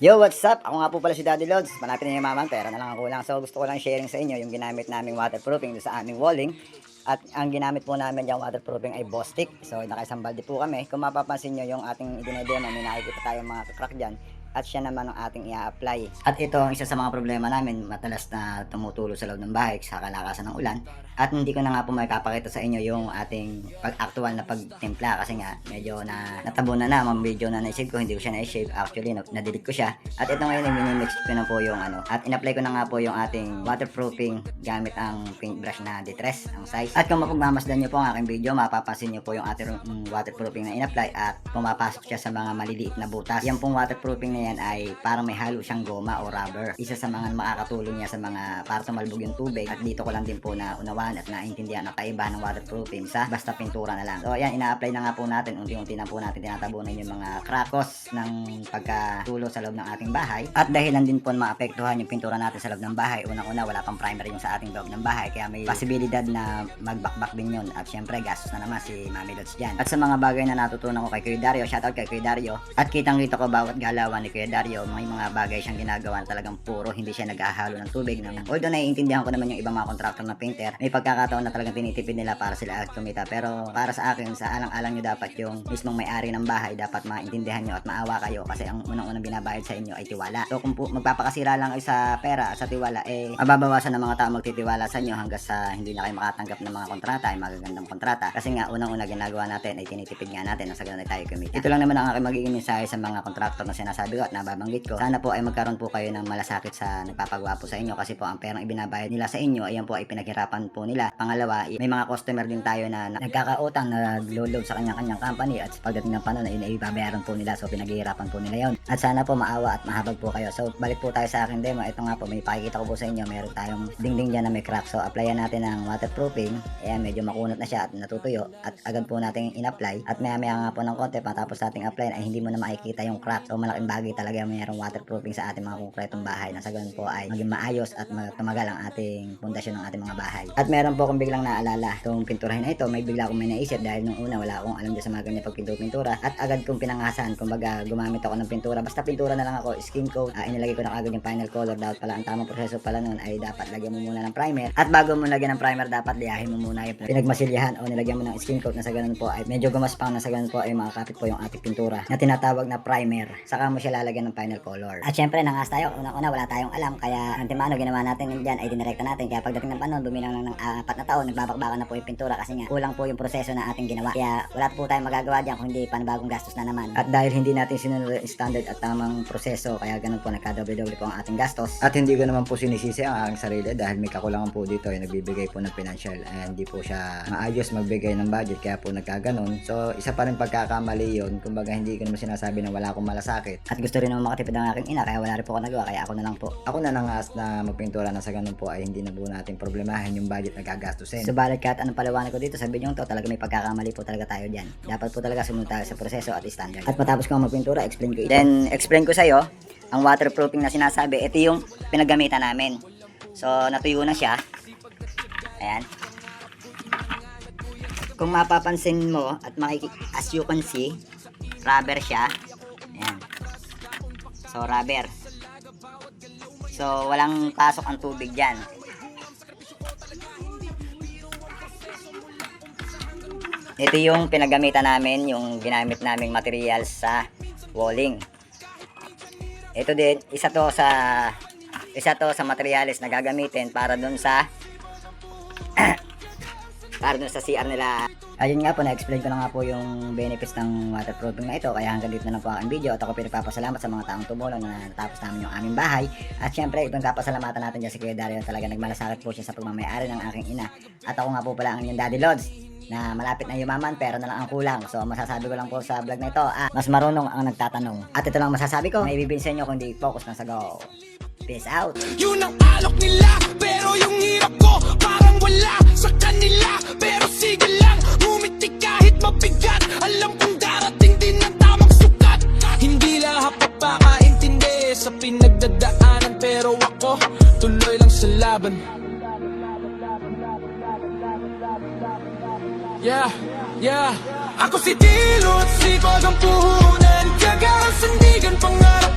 Yo, what's up? Ako nga po pala si Daddy Lods. Malapit na yung mamang pera na lang ang kulang. So gusto ko lang sharing sa inyo yung ginamit naming waterproofing sa aming walling. At ang ginamit po namin yung waterproofing ay Bostik. So nakaisang balde po kami. Kung mapapansin nyo yung ating idinedemo, may nakikita tayong mga crack dyan. At siya naman ang ating i-apply. At ito ang isa sa mga problema namin, matalas na tumutulo sa loob ng bahay sa kalakasan ng ulan. At hindi ko na nga po makapakita sa inyo yung ating actual na pagtimpla kasi nga medyo natabo na video na na-shave ko, hindi ko siya na-shave. Actually, na-delete ko siya. At ito ngayon, minimix ko na po yung at in-apply ko na nga po yung ating waterproofing gamit ang paintbrush na Detress, ang size. At kung mapagmamasdan nyo po ang aking video, mapapansin nyo po yung ating waterproofing na in-apply at pumapasok siya sa mga maliliit na butas. Yan pong waterproofing na yan ay parang may halo siyang goma o rubber. Isa sa mga makakatulong niya sa mga para tumalbog yung tubig. At dito ko lang din po na unawan at naintindihan ang kaibahan ng waterproofing sa basta pintura na lang. So ayan, ina-apply na nga po natin. Unti-unti na po natin tinatabunan yung mga krakos ng pagkatulo sa loob ng ating bahay. At dahilan din po maapektuhan yung pintura natin sa loob ng bahay. Unang-una, wala pang primer yung sa ating loob ng bahay. Kaya may posibilidad na magbakbak din yun. At syempre, gastos na naman si Mami Lods dyan. At sa mga bagay na natutunan ko kay Kuya Dario, shoutout kay Kuya Dario. At kitang-kita ko bawat galawan ni Kuya Dario, may mga bagay siyang ginagawa na talagang puro, hindi siya naghahalo ng tubig. Although naiintindihan ko naman yung ibang mga contractor na painter, may pagkakataon na talagang tinitipid nila para sila at kumita. Pero para sa akin, sa alang-alang nyo dapat yung mismong may-ari ng bahay, dapat maintindihan nyo at maawa kayo kasi ang unang-unang binabayad sa inyo ay tiwala. So kung magpapakasira lang kayo sa pera at sa tiwala, mababawasan ng mga tao magtitiwala sa inyo hanggang sa hindi na kayo makatanggap ng mga kontrata, ay magagandang kontrata. Kasi nga, unang-una ginagawa natin ay tinitipid nga natin na sa ganun ay tayo kumita. Ito lang naman ang aking magiging mensahe sa mga contractor na sinasabi ko at nababanggit ko. Sana po ay magkaroon po kayo ng malasakit sa nagpapagawa po sa inyo kasi po ang perang ibinabayad nila sa inyo, ayan po ay pinaghirapan po nila. Pangalawa, may mga customer din tayo na nagkakautang na naglo-load sa kanyang company at pagdating ng panahon ay naibabayaran po nila, so pinaghihirapan po nila yon. At sana po maawa at mahabag po kayo. So balik po tayo sa akin demo. Ito nga po, may pakikita ko po sa inyo, meron tayong dingding dyan na may crack. So applyan natin ng waterproofing. Ayan, medyo makunot na siya at natutuyo at agad po natin in-apply at maya-maya nga po ng konti matapos nating apply ay hindi mo na makikita yung crack. So malaking bagay talaga mayroong waterproofing sa ating mga konkretong bahay na sa ganun po ay maging maayos at tumagal ang ating pundasyon ng ating mga bahay. At meron po akong biglang naalala itong pinturahin na ito, may bigla akong may naisip dahil nung una wala akong alam din sa mga ganyan pagpintura at agad kong pinangasan. Kumbaga gumamit ako ng pintura, basta pintura na lang ako, skin coat, inilagay ko na agad yung final color. Dapat pala ang tamang proseso pala nun ay dapat lagyan mo muna ng primer at bago mo lagyan ng primer dapat liyahin mo muna yung pinagmasilyahan o nilagyan mo ng skin coat na sa ganun po ay medyo gumaspang na sa ganun po ay makakapit po yung ating pintura na tinatawag na primer, saka mo siya lalagyan ng final color. At syempre nangas tayo, unang-una wala tayong alam kaya antimano ginawa natin dyan ay dinirekta natin kaya pagdating ng panahon bumilang ng 4 na taon nagbabakbakan na po yung pintura kasi nga kulang po yung proseso na ating ginawa kaya wala po tayong magagawa dyan kung hindi panibagong gastos na naman. At dahil hindi natin sinunod yung standard at tamang proseso kaya ganun po nagka-double-double po ang ating gastos. At hindi ko naman po sinisisi ang aking sarili dahil may kakulangan po dito ay nagbibigay po ng financial hindi po siya maayos magbigay ng budget kaya po nagkaganon. So isa pa rin pagkakamali yun, kumbaga hindi ko naman sinasabi na wala akong malasakit at gusto rin naman makatipid ang aking ina kaya wala rin po ako nagawa kaya ako na lang po. Ako na nangas na magpintura na sa ganun po ay hindi na po natin problemahin yung budget na gagastusin. Subalit kahit anong paliwanag ko dito sa video to talaga may pagkakamali po talaga tayo dyan. Dapat po talaga sumunod tayo sa proseso at standard. At matapos ko magpintura, explain ko ito. Then explain ko sa'yo ang waterproofing na sinasabi. Ito yung pinagamitan namin. So natuyo na siya. Ayan. Kung mapapansin mo at as you can see, rubber siya. Ayan. So rubber. So walang pasok ang tubig dyan. Ito yung pinagamitan namin, yung ginamit naming materials sa walling. Ito din, isa to sa materials na gagamitin para dun sa CR nila. Ayun nga po, na-explain ko na nga po yung benefits ng waterproofing na ito. Kaya hanggang dito na lang po ang video. At ako pinagpapasalamat sa mga taong tumulong na natapos namin yung aming bahay. At syempre, ibang papasalamatan natin dyan si Kuya Dario na talaga nagmalasakit po siya sa pagmamayari ng aking ina. At ako nga po pala ang inyong Daddy Lods na malapit na yumaman pero na lang ang kulang. So masasabi ko lang po sa vlog na ito, mas marunong ang nagtatanong. At ito lang masasabi ko, may bibigyan sa inyo kundi focus na sa go. Peace out. Yun ang alok nila, pero yung hirap ko parang wala sa kanila. Pero sige lang, ngumiti kahit mabigat. Alam kong darating din ang tamang sukat. Hindi lahat papakaintindi sa pinagdadaanan, pero ako tuloy lang sa laban. Yeah, ako si Dilo at sipag ang puhunan. Tiyaga ang sandigan, pangarap